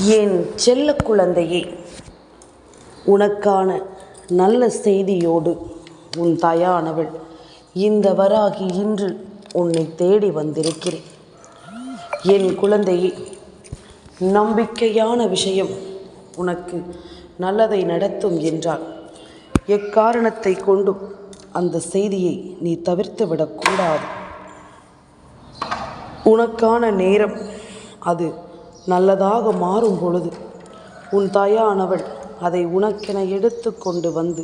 என் செல்ல குழந்தையே, உனக்கான நல்ல செய்தியோடு உன் தாயானவள் இந்த வராகி இன்று உன்னை தேடி வந்திருக்கிறேன். என் குழந்தையே, நம்பிக்கையான விஷயம் உனக்கு நல்லதை நடத்தும் என்றால் எக்காரணத்தை கொண்டும் அந்த செய்தியை நீ தவிர்த்து விடக்கூடாது. உனக்கான நேரம் அது நல்லதாக மாறும் பொழுது உன் தாயானவள் அதை உனக்கென எடுத்து கொண்டு வந்து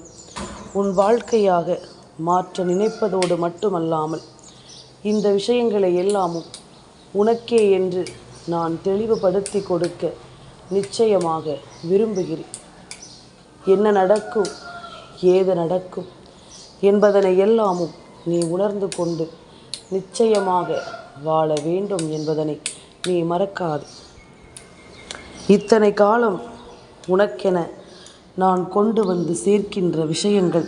உன் வாழ்க்கையாக மாற்ற நினைப்பதோடு மட்டுமல்லாமல் இந்த விஷயங்களை எல்லாமும் உனக்கே என்று நான் தெளிவுபடுத்தி கொடுக்க நிச்சயமாக விரும்புகிறேன். என்ன நடக்கும், ஏது நடக்கும் என்பதனை எல்லாமும் நீ உணர்ந்து கொண்டு நிச்சயமாக வாழ வேண்டும் என்பதனை நீ மறக்காது. இத்தனை காலம் உனக்கென நான் கொண்டு வந்து சேர்க்கின்ற விஷயங்கள்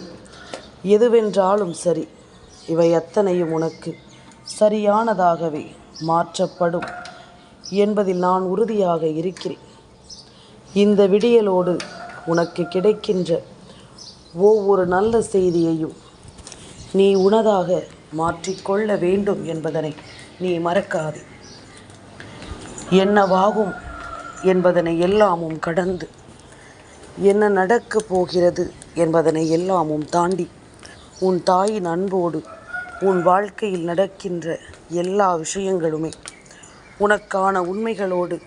எதுவென்றாலும் சரி, இவை அத்தனையும் உனக்கு சரியானதாகவே மாற்றப்படும் என்பதில் நான் உறுதியாக இருக்கிறேன். இந்த விடியலோடு உனக்கு கிடைக்கின்ற ஒவ்வொரு நல்ல செய்தியையும் நீ உனதாக மாற்றிக்கொள்ள வேண்டும் என்பதனை நீ மறக்காதே. என்னவாகும் என்பதனை எல்லாமும் கடந்து என்ன நடக்கப் போகிறது என்பதனை எல்லாமும் தாண்டி உன் தாயின் அன்போடு உன் வாழ்க்கையில் நடக்கின்ற எல்லா விஷயங்களுமே உனக்கான உண்மைகளோடு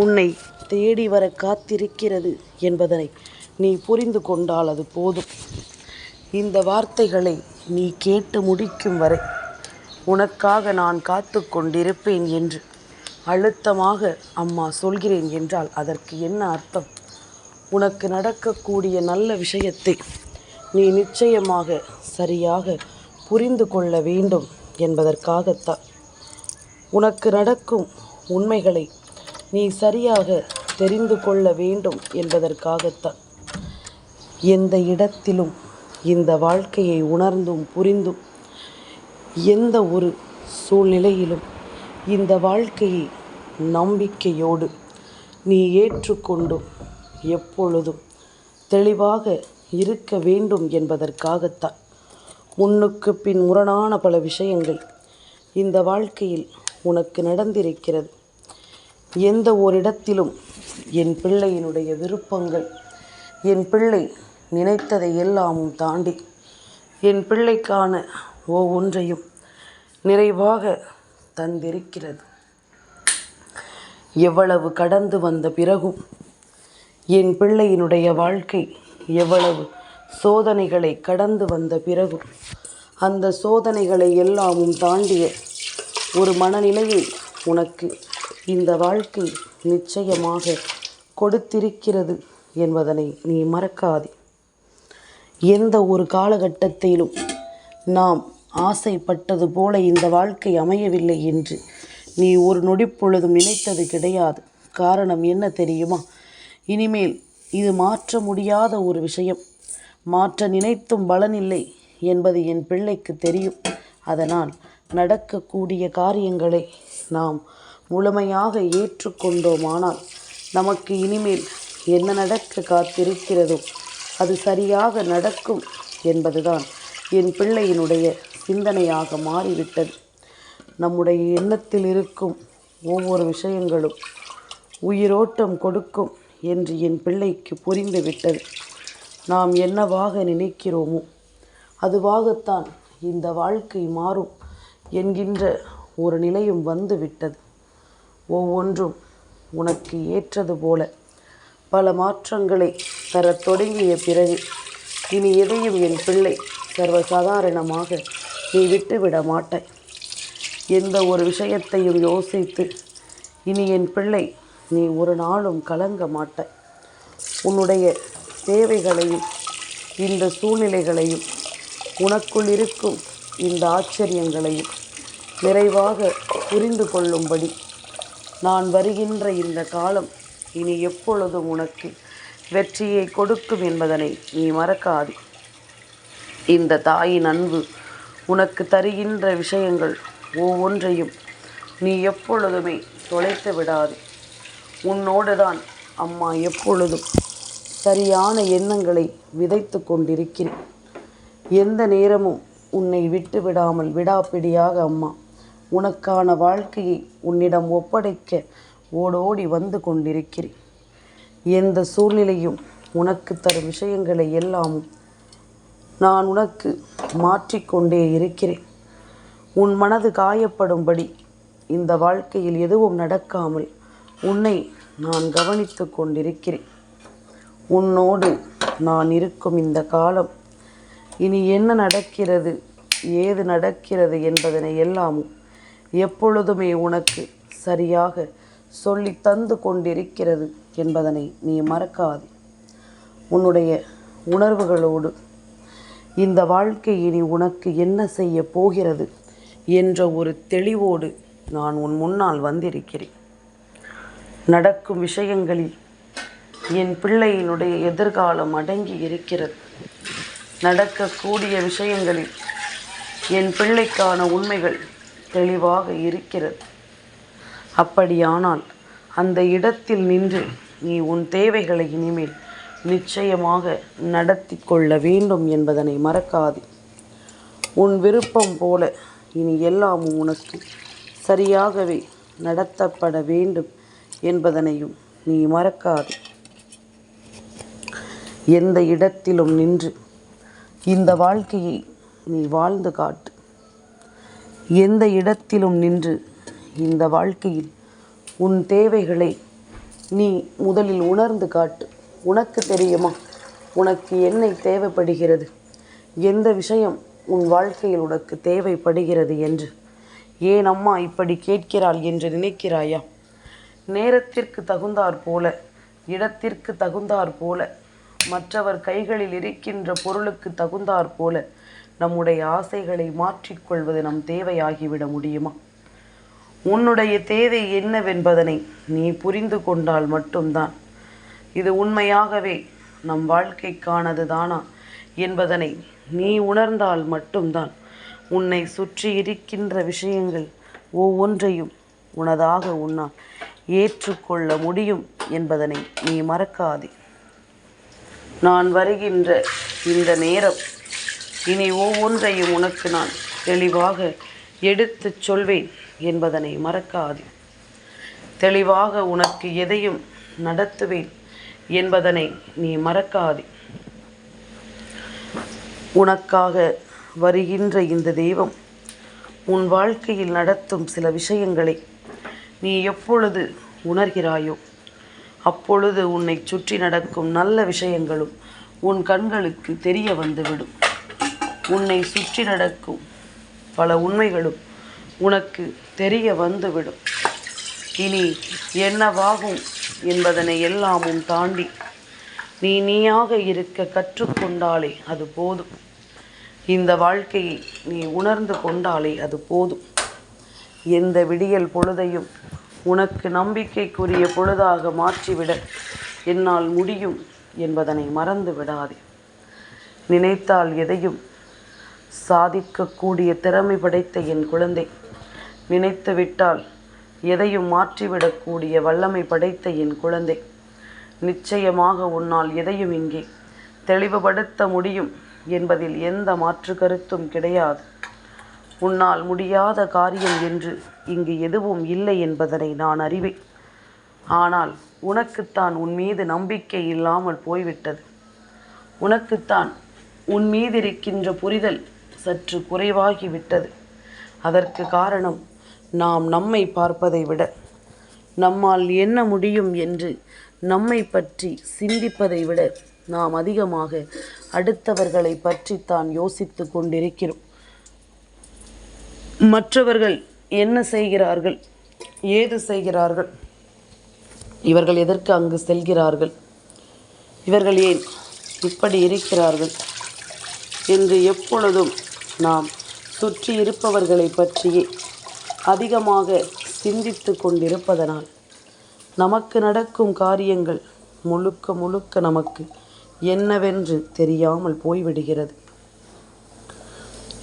உன்னை தேடி வர காத்திருக்கிறது என்பதனை நீ புரிந்து கொண்டால் அது போதும். இந்த வார்த்தைகளை நீ கேட்டு முடிக்கும் வரை உனக்காக நான் காத்து கொண்டிருப்பேன் என்று அழுத்தமாக அம்மா சொல்கிறேன் என்றால் அதற்கு என்ன அர்த்தம்? உனக்கு நடக்கக்கூடிய நல்ல விஷயத்தை நீ நிச்சயமாக சரியாக புரிந்து கொள்ள வேண்டும் என்பதற்காகத்தான். உனக்கு நடக்கும் உண்மைகளை நீ சரியாக தெரிந்து கொள்ள வேண்டும் என்பதற்காகத்தான். எந்த இடத்திலும் இந்த வாழ்க்கையை உணர்ந்தும் புரிந்தும் எந்த ஒரு சூழ்நிலையிலும் இந்த வாழ்க்கையை நம்பிக்கையோடு நீ ஏற்றுக்கொண்டும் எப்பொழுதும் தெளிவாக இருக்க வேண்டும் என்பதற்காகத்தான். முன்னுக்கு பின் முரணான பல விஷயங்கள் இந்த வாழ்க்கையில் உனக்கு நடந்திருக்கிறது. எந்த ஓரிடத்திலும் என் பிள்ளையினுடைய விருப்பங்கள், என் பிள்ளை நினைத்ததை எல்லாமும் தாண்டி என் பிள்ளைக்கான ஒவ்வொன்றையும் நிறைவாக தந்திருக்கிறது. எவ்வளவு கடந்து வந்த பிறகும் என் பிள்ளையினுடைய வாழ்க்கை எவ்வளவு சோதனைகளை கடந்து வந்த பிறகும் அந்த சோதனைகளை எல்லாமும் தாண்டிய ஒரு மனநிலையை உனக்கு இந்த வாழ்க்கை நிச்சயமாக கொடுத்திருக்கிறது என்பதனை நீ மறக்காதே. எந்த ஒரு காலகட்டத்திலும் நாம் ஆசைப்பட்டது போல இந்த வாழ்க்கை அமையவில்லை என்று நீ ஒரு நொடிப்பொழுதும் நினைத்தது கிடையாது. காரணம் என்ன தெரியுமா? இனிமேல் இது மாற்ற முடியாத ஒரு விஷயம். மாற்ற நினைத்தும் பலனில்லை என்பது என் பிள்ளைக்கு தெரியும். அதனால் நடக்கக்கூடிய காரியங்களை நாம் முழுமையாக ஏற்றுக்கொண்டோமானால் நமக்கு இனிமேல் என்ன நடக்க காத்திருக்கிறதோ அது சரியாக நடக்கும் என்பதுதான் என் பிள்ளையினுடைய சிந்தனையாக மாறிவிட்டது. நம்முடைய எண்ணத்தில் இருக்கும் ஒவ்வொரு விஷயங்களும் உயிரோட்டம் கொடுக்கும் என்று என் பிள்ளைக்கு புரிந்துவிட்டது. நாம் என்னவாக நினைக்கிறோமோ அதுவாகத்தான் இந்த வாழ்க்கை மாறும் என்கின்ற ஒரு நிலையும் வந்துவிட்டது. ஒவ்வொன்றும் உனக்கு ஏற்றது போல பல மாற்றங்களை தரத் தொடங்கிய பிறகு இனி எதையும் என் பிள்ளை சர்வசாதாரணமாக நீ விட்டுவிட மாட்டாய். எந்த ஒரு விஷயத்தையும் யோசித்து இனி என் பிள்ளை நீ ஒரு நாளும் கலங்க மாட்டாய். உன்னுடைய தேவைகளையும் இந்த சூழ்நிலைகளையும் உனக்குள் இருக்கும் இந்த ஆச்சரியங்களையும் நிறைவாக புரிந்து கொள்ளும்படி நான் வருகின்ற இந்த காலம் இனி எப்பொழுதும் உனக்கு வெற்றியை கொடுக்கும் என்பதனை நீ மறக்காதே. இந்த தாயின் அன்பு உனக்கு தருகின்ற விஷயங்கள் ஒவ்வொன்றையும் நீ எப்பொழுதுமே தொலைத்து விடாதே. உன்னோடு தான் அம்மா எப்பொழுதும் சரியான எண்ணங்களை விதைத்து கொண்டிருக்கிறேன். எந்த நேரமும் உன்னை விட்டு விடாமல் விடாப்பிடியாக அம்மா உனக்கான வாழ்க்கையை உன்னிடம் ஒப்படைக்க ஓடோடி வந்து கொண்டிருக்கிறேன். எந்த சூழ்நிலையும் உனக்கு தரும் விஷயங்களை எல்லாமும் நான் உனக்கு மாற்றிக்கொண்டே இருக்கிறேன். உன் மனது காயப்படும்படி இந்த வாழ்க்கையில் எதுவும் நடக்காமல் உன்னை நான் கவனித்து கொண்டிருக்கிறேன். உன்னோடு நான் இருக்கும் இந்த காலம் இனி என்ன நடக்கிறது, ஏது நடக்கிறது என்பதனை எல்லாமும் எப்பொழுதுமே உனக்கு சரியாக சொல்லி தந்து கொண்டிருக்கிறது என்பதனை நீ மறக்காதே. உன்னுடைய உணர்வுகளோடு இந்த வாழ்க்கை இனி உனக்கு என்ன செய்ய போகிறது என்ற ஒரு தெளிவோடு நான் உன் முன்னால் வந்திருக்கிறேன். நடக்கும் விஷயங்களில் என் பிள்ளையினுடைய எதிர்காலம் அடங்கி இருக்கிறது. நடக்கக்கூடிய விஷயங்களில் என் பிள்ளைக்கான உண்மைகள் தெளிவாக இருக்கிறது. அப்படியானால் அந்த இடத்தில் நின்று நீ உன் தேவைகளை இனிமேல் நிச்சயமாக நடத்தி கொள்ள வேண்டும் என்பதனை மறக்காதே. உன் விருப்பம் போல இனி எல்லாமும் உனக்கு சரியாகவே நடத்தப்பட வேண்டும் என்பதனையும் நீ மறக்காதே. எந்த இடத்திலும் நின்று இந்த வாழ்க்கையை நீ வாழ்ந்து காட்டு. எந்த இடத்திலும் நின்று இந்த வாழ்க்கையில் உன் தேவைகளை நீ முதலில் உணர்ந்து காட்டு. உனக்கு தெரியுமா உனக்கு என்ன தேவைப்படுகிறது, எந்த விஷயம் உன் வாழ்க்கையில் உனக்கு தேவைப்படுகிறது என்று. ஏன் அம்மா இப்படி கேட்கிறாள் என்று நினைக்கிறாயா? நேரத்திற்கு தகுந்தாற் போல, இடத்திற்கு தகுந்தாற் போல, மற்றவர் கைகளில் இருக்கின்ற பொருளுக்கு தகுந்தாற் போல நம்முடைய ஆசைகளை மாற்றிக்கொள்வது நம் தேவையாகிவிட முடியுமா? உன்னுடைய தேவை என்னவென்பதனை நீ புரிந்து கொண்டால் மட்டும்தான் இது உண்மையாகவே நம் வாழ்க்கைக்கானது தானா என்பதனை நீ உணர்ந்தால் மட்டும்தான் உன்னை சுற்றி இருக்கின்ற விஷயங்கள் ஒவ்வொன்றையும் உனதாக உன்னால் ஏற்றுக்கொள்ள முடியும் என்பதனை நீ மறக்காதே. நான் வருகின்ற இந்த நேரம் இனி ஒவ்வொன்றையும் உனக்கு நான் தெளிவாக எடுத்துச் சொல்வேன் என்பதனை மறக்காதே. தெளிவாக உனக்கு எதையும் நடத்துவேன் என்பதனை நீ மறக்காதே. உனக்காக வருகின்ற இந்த தெய்வம் உன் வாழ்க்கையில் நடத்தும் சில விஷயங்களை நீ எப்பொழுது உணர்கிறாயோ அப்பொழுது உன்னை சுற்றி நடக்கும் நல்ல விஷயங்களும் உன் கண்களுக்கு தெரிய வந்துவிடும். உன்னை சுற்றி நடக்கும் பல உண்மைகளும் உனக்கு தெரிய வந்துவிடும். இனி என்னவாகும் என்பதனை எல்லாமும் தாண்டி நீயாக இருக்க கற்றுக்கொண்டாலே அது போதும். இந்த வாழ்க்கையை நீ உணர்ந்து கொண்டாலே அது போதும். எந்த விடியல் பொழுதையும் உனக்கு நம்பிக்கைக்குரிய பொழுதாக மாற்றிவிட என்னால் முடியும் என்பதனை மறந்து விடாதே. நினைத்தால் எதையும் சாதிக்கக்கூடிய திறமை படைத்த என் குழந்தை, நினைத்து விட்டால் எதையும் மாற்றிவிடக்கூடிய வல்லமை படைத்த என் குழந்தை, நிச்சயமாக உன்னால் எதையும் இங்கே தெளிவுபடுத்த முடியும் என்பதில் எந்த மாற்று கருத்தும் கிடையாது. உன்னால் முடியாத காரியம் என்று இங்கு எதுவும் இல்லை என்பதனை நான் அறிவேன். ஆனால் உனக்குத்தான் உன் மீது நம்பிக்கை இல்லாமல் போய்விட்டது. உனக்குத்தான் உன் மீது இருக்கின்ற புரிதல் சற்று குறைவாகிவிட்டது. அதற்கு காரணம் நாம் நம்மை பார்ப்பதை விட நம்மால் என்ன முடியும் என்று நம்மை பற்றி சிந்திப்பதை விட நாம் அதிகமாக அடுத்தவர்களை பற்றித்தான் யோசித்து கொண்டிருக்கிறோம். மற்றவர்கள் என்ன செய்கிறார்கள், ஏது செய்கிறார்கள், இவர்கள் எதற்கு அங்கு செல்கிறார்கள், இவர்கள் ஏன் இப்படி இருக்கிறார்கள் என்று எப்பொழுதும் நாம் சுற்றி இருப்பவர்களை பற்றியே அதிகமாக சிந்தித்து கொண்டிருப்பதனால் நமக்கு நடக்கும் காரியங்கள் முழுக்க முழுக்க நமக்கு என்னவென்று தெரியாமல் போய்விடுகிறது.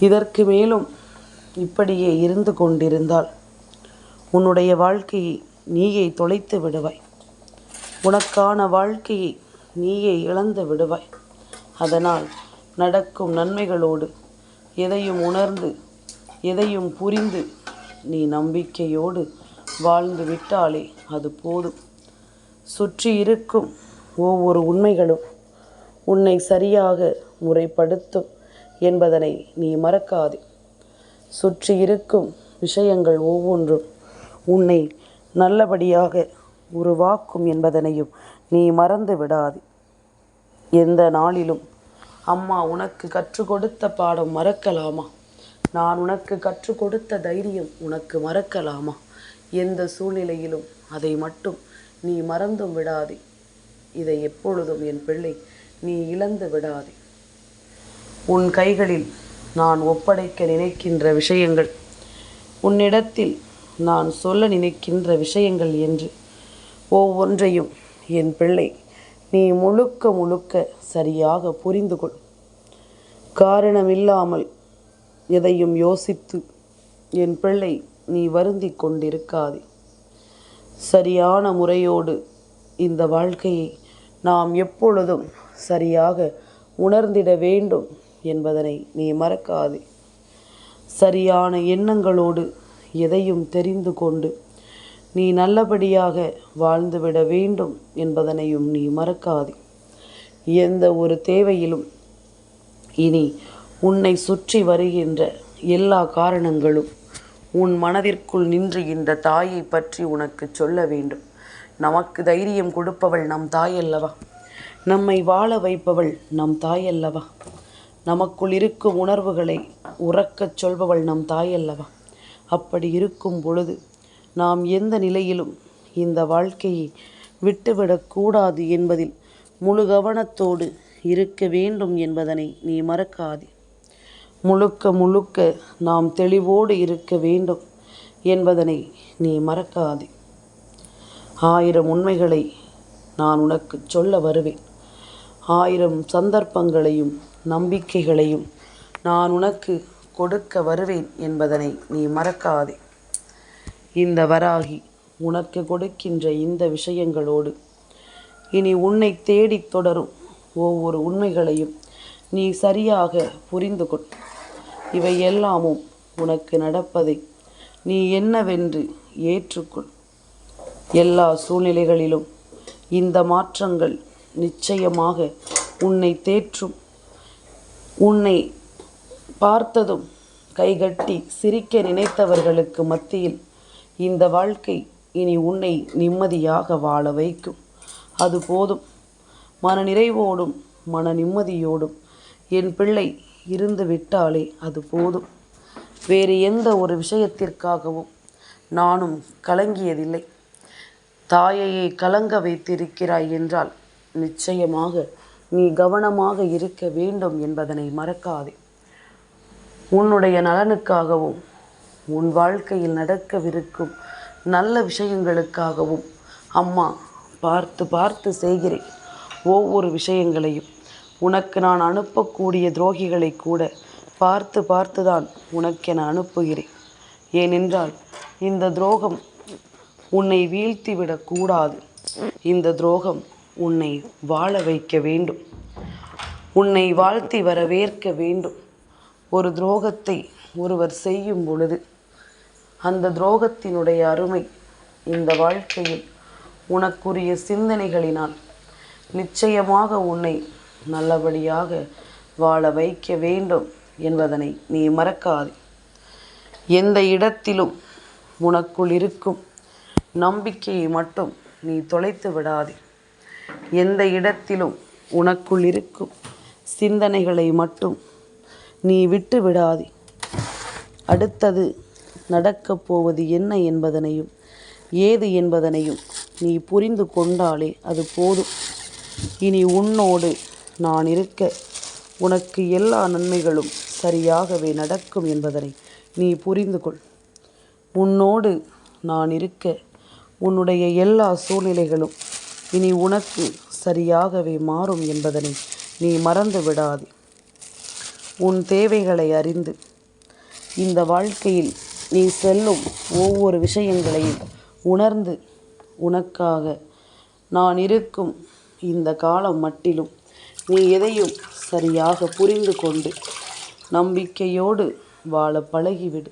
இதற்கு மேலும் இப்படியே இருந்து கொண்டிருந்தால் உன்னுடைய வாழ்க்கையை நீயே தொலைத்து விடுவாய். உனக்கான வாழ்க்கையை நீயே இழந்து விடுவாய். அதனால் நடக்கும் நன்மைகளோடு எதையும் உணர்ந்து எதையும் புரிந்து நீ நம்பிக்கையோடு வாழ்ந்து விட்டாலே அது போதும். சுற்றி இருக்கும் ஒவ்வொரு உண்மைகளும் உன்னை சரியாக முறைப்படுத்தும் என்பதனை நீ மறக்காதே. சுற்றி இருக்கும் விஷயங்கள் ஒவ்வொன்றும் உன்னை நல்லபடியாக உருவாக்கும் என்பதனையும் நீ மறந்து விடாதே. எந்த நாளிலும் அம்மா உனக்கு கற்றுக் கொடுத்த பாடம் மறக்கலாமா? நான் உனக்கு கற்றுக் கொடுத்த தைரியம் உனக்கு மறக்கலாமா? எந்த சூழ்நிலையிலும் அதை மட்டும் நீ மறந்தும் விடாதே. இதை எப்பொழுதும் என் பிள்ளை நீ இழந்து விடாதே. உன் கைகளில் நான் ஒப்படைக்க நினைக்கின்ற விஷயங்கள், உன்னிடத்தில் நான் சொல்ல நினைக்கின்ற விஷயங்கள் என்று ஒவ்வொன்றையும் என் பிள்ளை நீ முழுக்க முழுக்க சரியாக புரிந்து கொள். காரணமில்லாமல் எதையும் யோசித்து என் பிள்ளை நீ வருந்தி கொண்டிருக்காதே. சரியான முறையோடு இந்த வாழ்க்கையை நாம் எப்பொழுதும் சரியாக உணர்ந்திட வேண்டும் என்பதனை நீ மறக்காதே. சரியான எண்ணங்களோடு எதையும் தெரிந்து கொண்டு நீ நல்லபடியாக வாழ்ந்துவிட வேண்டும் என்பதனையும் நீ மறக்காதே. எந்த ஒரு தேவையிலும் இனி உன்னை சுற்றி வருகின்ற எல்லா காரணங்களும் உன் மனதிற்குள் நின்று இந்த தாயை பற்றி உனக்கு சொல்ல வேண்டும். நமக்கு தைரியம் கொடுப்பவள் நம் தாய் அல்லவா? நம்மை வாழ வைப்பவள் நம் தாய் அல்லவா? நமக்குள் இருக்கும் உணர்வுகளை உறக்கச் சொல்பவள் நம் தாய் அல்லவா? அப்படி இருக்கும் பொழுது நாம் எந்த நிலையிலும் இந்த வாழ்க்கையை விட்டுவிடக்கூடாது என்பதில் முழு கவனத்தோடு இருக்க வேண்டும் என்பதனை நீ மறக்காதே. முழுக்க முழுக்க நாம் தெளிவோடு இருக்க வேண்டும் என்பதனை நீ மறக்காதே. 1000 உண்மைகளை நான் உனக்கு சொல்ல வருவேன். 1000 சந்தர்ப்பங்களையும் நம்பிக்கைகளையும் நான் உனக்கு கொடுக்க வருவேன் என்பதனை நீ மறக்காதே. இந்த வராகி உனக்கு கொடுக்கின்ற இந்த விஷயங்களோடு இனி உன்னை தேடித் தொடரும் ஒவ்வொரு உண்மைகளையும் நீ சரியாக புரிந்து கொள். இவை எல்லாமும் உனக்கு நடப்பதை நீ என்னவென்று ஏற்றுக்கொள். எல்லா சூழ்நிலைகளிலும் இந்த மாற்றங்கள் நிச்சயமாக உன்னை தேற்றும். உன்னை பார்த்ததும் கைகட்டி சிரிக்க நினைத்தவர்களுக்கு மத்தியில் இந்த வாழ்க்கை இனி உன்னை நிம்மதியாக வாழ வைக்கும். அது போதும். மன நிறைவோடும் மன நிம்மதியோடும் என் பிள்ளை இருந்து விட்டாலே அது போதும். வேறு எந்த ஒரு விஷயத்திற்காகவும் நானும் கலங்கியதில்லை. தாயையை கலங்க வைத்திருக்கிறாய் என்றால் நிச்சயமாக நீ கவனமாக இருக்க வேண்டும் என்பதனை மறக்காதே. உன்னுடைய நலனுக்காகவும் உன் வாழ்க்கையில் நடக்கவிருக்கும் நல்ல விஷயங்களுக்காகவும் அம்மா பார்த்து பார்த்து செய்கிறேன் ஒவ்வொரு விஷயங்களையும். உனக்கு நான் அனுப்பக்கூடிய துரோகிகளை கூட பார்த்து பார்த்துதான் உனக்கென அனுப்புகிறேன். ஏனென்றால் இந்த துரோகம் உன்னை வீழ்த்திவிடக்கூடாது. இந்த துரோகம் உன்னை வாழ வைக்க வேண்டும். உன்னை வாழ்த்தி வரவேற்க வேண்டும். ஒரு துரோகத்தை ஒருவர் செய்யும் பொழுது அந்த துரோகத்தினுடைய அருமை இந்த வாழ்க்கையில் உனக்குரிய சிந்தனைகளினால் நிச்சயமாக உன்னை நல்லபடியாக வாழ வைக்க வேண்டும் என்பதனை நீ மறக்காதே. எந்த இடத்திலும் உனக்குள் இருக்கும் நம்பிக்கையை மட்டும் நீ தொலைத்து விடாதே. எந்த இடத்திலும் உனக்குள் இருக்கும் சிந்தனைகளை மட்டும் நீ விட்டு விடாதே. அடுத்தது நடக்கப் போவது என்ன என்பதனையும் ஏது என்பதனையும் நீ புரிந்து கொண்டாலே அது போதும். இனி உன்னோடு நான் இருக்க உனக்கு எல்லா நன்மைகளும் சரியாகவே நடக்கும் என்பதனை நீ புரிந்து கொள். உன்னோடு நான் இருக்க உன்னுடைய எல்லா சூழ்நிலைகளும் இனி உனக்கு சரியாகவே மாறும் என்பதனை நீ மறந்து விடாதே. உன் தேவைகளை அறிந்து இந்த வாழ்க்கையில் நீ செல்லும் ஒவ்வொரு விஷயங்களையும் உணர்ந்து உனக்காக நான் இருக்கும் இந்த காலம் மட்டிலும் நீ எதையும் சரியாக புரிந்து கொண்டு நம்பிக்கையோடு வாழ பழகிவிடு.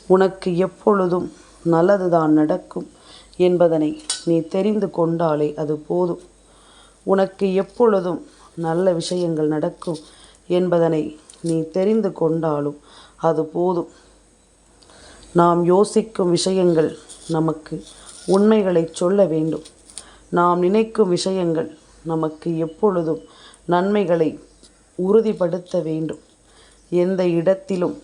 உனக்கு எப்பொழுதும் நல்லதுதான் நடக்கும் என்பதனை நீ தெரிந்து கொண்டாலே அது போதும். உனக்கு எப்பொழுதும் நல்ல விஷயங்கள் நடக்கும் என்பதனை நீ தெரிந்து கொண்டாலும் அது போதும். நாம் யோசிக்கும் விஷயங்கள் நமக்கு உண்மைகளை சொல்ல வேண்டும். நாம் நினைக்கும் விஷயங்கள் நமக்கு எப்பொழுதும் நன்மைகளை உறுதிப்படுத்த வேண்டும். எந்த இடத்திலும்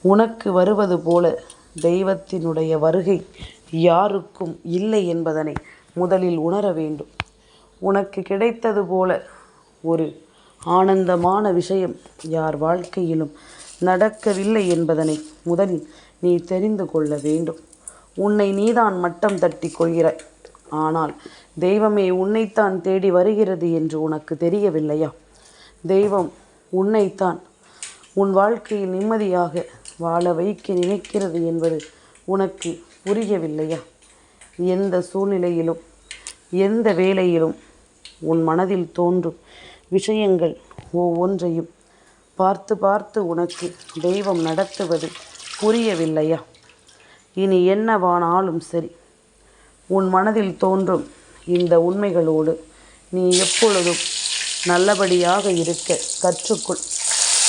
உனக்கு வருவது போல தெய்வத்தினுடைய வருகை யாருக்கும் இல்லை என்பதனை முதலில் உணர வேண்டும். உனக்கு கிடைத்தது போல ஒரு ஆனந்தமான விஷயம் யார் வாழ்க்கையிலும் நடக்கவில்லை என்பதனை முதலில் நீ தெரிந்து கொள்ள வேண்டும். உன்னை நீதான் மட்டம் தட்டி கொள்கிறாய். ஆனால் தெய்வமே உன்னைத்தான் தேடி வருகிறது என்று உனக்கு தெரியவில்லையா? தெய்வம் உன்னைத்தான் உன் வாழ்க்கையில் நிம்மதியாக வாழ வைக்க நினைக்கிறது என்பது உனக்கு புரியவில்லையா? எந்த சூழ்நிலையிலும் எந்த வேளையிலும் உன் மனதில் தோன்றும் விஷயங்கள் ஒவ்வொன்றையும் பார்த்து பார்த்து உனக்கு தெய்வம் நடத்துவது புரியவில்லையா? இனி என்னவானாலும் சரி, உன் மனதில் தோன்றும் இந்த உண்மைகளோடு நீ எப்பொழுதும் நல்லபடியாக இருக்க கற்றுக்கொள்.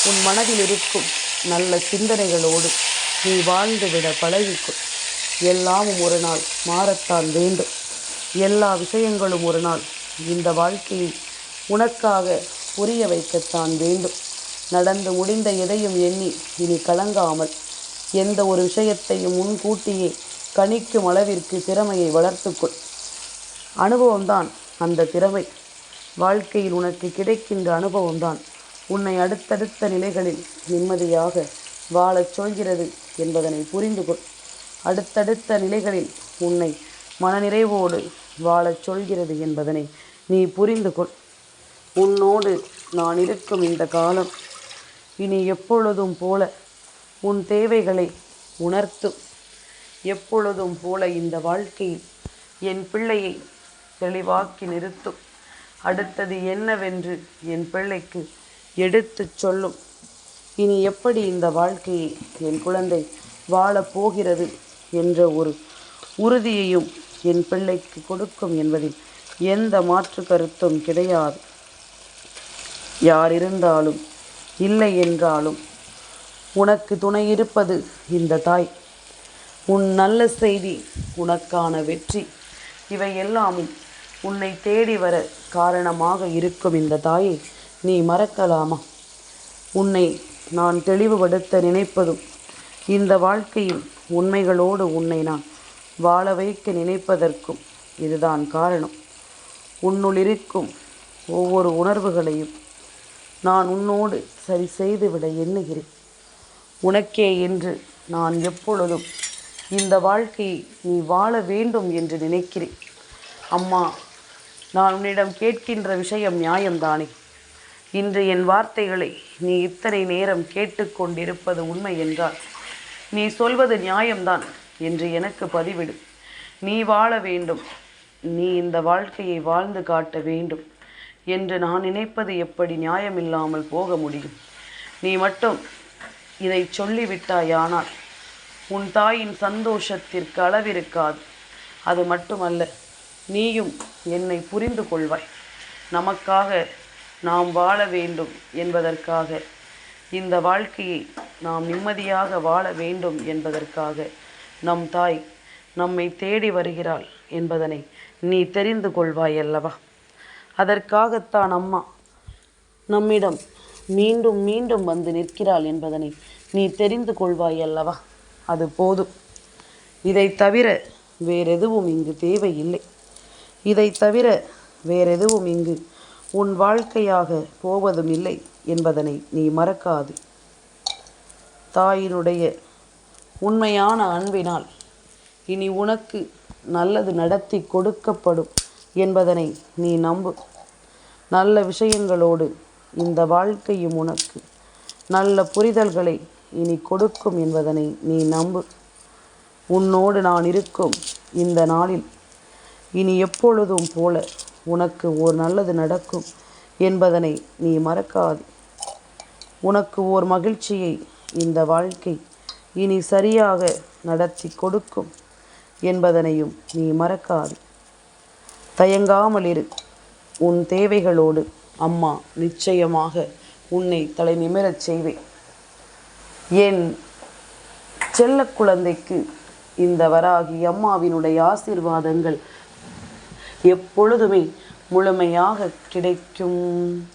உன் மனதில் இருக்கும் நல்ல சிந்தனைகளோடு நீ வாழ்ந்துவிட பழகிக்கொள். எல்லாமும் ஒரு நாள் மாறத்தான் வேண்டும். எல்லா விஷயங்களும் ஒரு நாள் இந்த வாழ்க்கையை உனக்காக புரிய வைக்கத்தான் வேண்டும். நடந்து முடிந்த எதையும் எண்ணி இனி கலங்காமல் எந்த ஒரு விஷயத்தையும் முன்கூட்டியே கணிக்கும் அளவிற்கு திறமையை வளர்த்துக்கொள். அனுபவம்தான் அந்த திறமை. வாழ்க்கையில் உனக்கு கிடைக்கின்ற அனுபவம்தான் உன்னை அடுத்தடுத்த நிலைகளில் நிம்மதியாக வாழச் சொல்கிறது என்பதனை புரிந்து கொள். அடுத்தடுத்த நிலைகளில் உன்னை மனநிறைவோடு வாழச் சொல்கிறது என்பதனை நீ புரிந்து கொள். உன்னோடு நான் இருக்கும் இந்த காலம் இனி எப்பொழுதும் போல உன் தேவைகளை உணர்த்தும். எப்பொழுதும் போல இந்த வாழ்க்கையில் என் பிள்ளையை தெளிவாக்கி நிறுத்தும். அடுத்தது என்னவென்று என் பிள்ளைக்கு எடுத்துச் சொல்லும். இனி எப்படி இந்த வாழ்க்கையை என் குழந்தை வாழப்போகிறது என்ற ஒரு உறுதியையும் என் பிள்ளைக்கு கொடுக்கும் என்பதில் எந்த மாற்று கருத்தும் கிடையாது. யார் இருந்தாலும் இல்லை என்றாலும் உனக்கு துணை இருப்பது இந்த தாய். உன் நல்ல செய்தி, உனக்கான வெற்றி, இவை எல்லாமும் உன்னை தேடி வர காரணமாக இருக்கும் இந்த தாயை நீ மறக்கலாமா? உன்னை நான் தெளிவுபடுத்த நினைப்பதும் இந்த வாழ்க்கையில் உண்மைகளோடு உன்னை நான் வாழ வைக்க நினைப்பதற்கும் இதுதான் காரணம். உன்னுள் இருக்கும் ஒவ்வொரு உணர்வுகளையும் நான் உன்னோடு சரி செய்துவிட எண்ணுகிறேன். உனக்கே என்று நான் எப்பொழுதும் இந்த வாழ்க்கையை நீ வாழ வேண்டும் என்று நினைக்கிறேன். அம்மா, நான் உன்னிடம் கேட்கின்ற விஷயம் நியாயம்தானே? இன்று என் வார்த்தைகளை நீ இத்தனை நேரம் கேட்டுக்கொண்டிருப்பது உண்மை என்றால் நீ சொல்வது நியாயம்தான் என்று எனக்கு பதிவிடு. நீ வாழ வேண்டும், நீ இந்த வாழ்க்கையை வாழ்ந்து காட்ட வேண்டும் என்று நான் நினைப்பது எப்படி நியாயமில்லாமல் போக முடியும்? நீ மட்டும் இதை சொல்லிவிட்டாயானால் உன் தாயின் சந்தோஷத்திற்கு அளவிருக்காது. அது மட்டுமல்ல, நீயும் என்னை புரிந்து கொள்வாய். நமக்காக நாம் வாழ வேண்டும் என்பதற்காக, இந்த வாழ்க்கையை நாம் நிம்மதியாக வாழ வேண்டும் என்பதற்காக நம் தாய் நம்மை தேடி வருகிறாள் என்பதனை நீ தெரிந்து கொள்வாய் அல்லவா? அதற்காகத்தான் அம்மா நம்மிடம் மீண்டும் மீண்டும் வந்து நிற்கிறாள் என்பதனை நீ தெரிந்து கொள்வாய் அல்லவா? அது போதும். இதை தவிர வேறெதுவும் இங்கு தேவையில்லை. இதை தவிர வேறெதுவும் இங்கு உன் வாழ்க்கையாக போவதும் இல்லை என்பதனை நீ மறக்காது. தாயினுடைய உண்மையான அன்பினால் இனி உனக்கு நல்லது நடத்தி கொடுக்கப்படும் என்பதனை நீ நம்பு. நல்ல விஷயங்களோடு இந்த வாழ்க்கையும் உனக்கு நல்ல புரிதல்களை இனி கொடுக்கும் என்பதனை நீ நம்பு. உன்னோடு நான் இருக்கும் இந்த நாளில் இனி எப்பொழுதும் போல உனக்கு ஓர் நல்லது நடக்கும் என்பதனை நீ மறக்காது. உனக்கு ஓர் மகிழ்ச்சியை இந்த வாழ்க்கை இனி சரியாக நடத்தி கொடுக்கும் என்பதனையும் நீ மறக்காது. தயங்காமல் இரு. உன் தேவைகளோடு அம்மா நிச்சயமாக உன்னை தலை நிமிரச் செய்வேன். என் செல்ல குழந்தைக்கு இந்த வராகி அம்மாவினுடைய ஆசீர்வாதங்கள் எப்பொழுதுமே முழுமையாக கிடைக்கும்.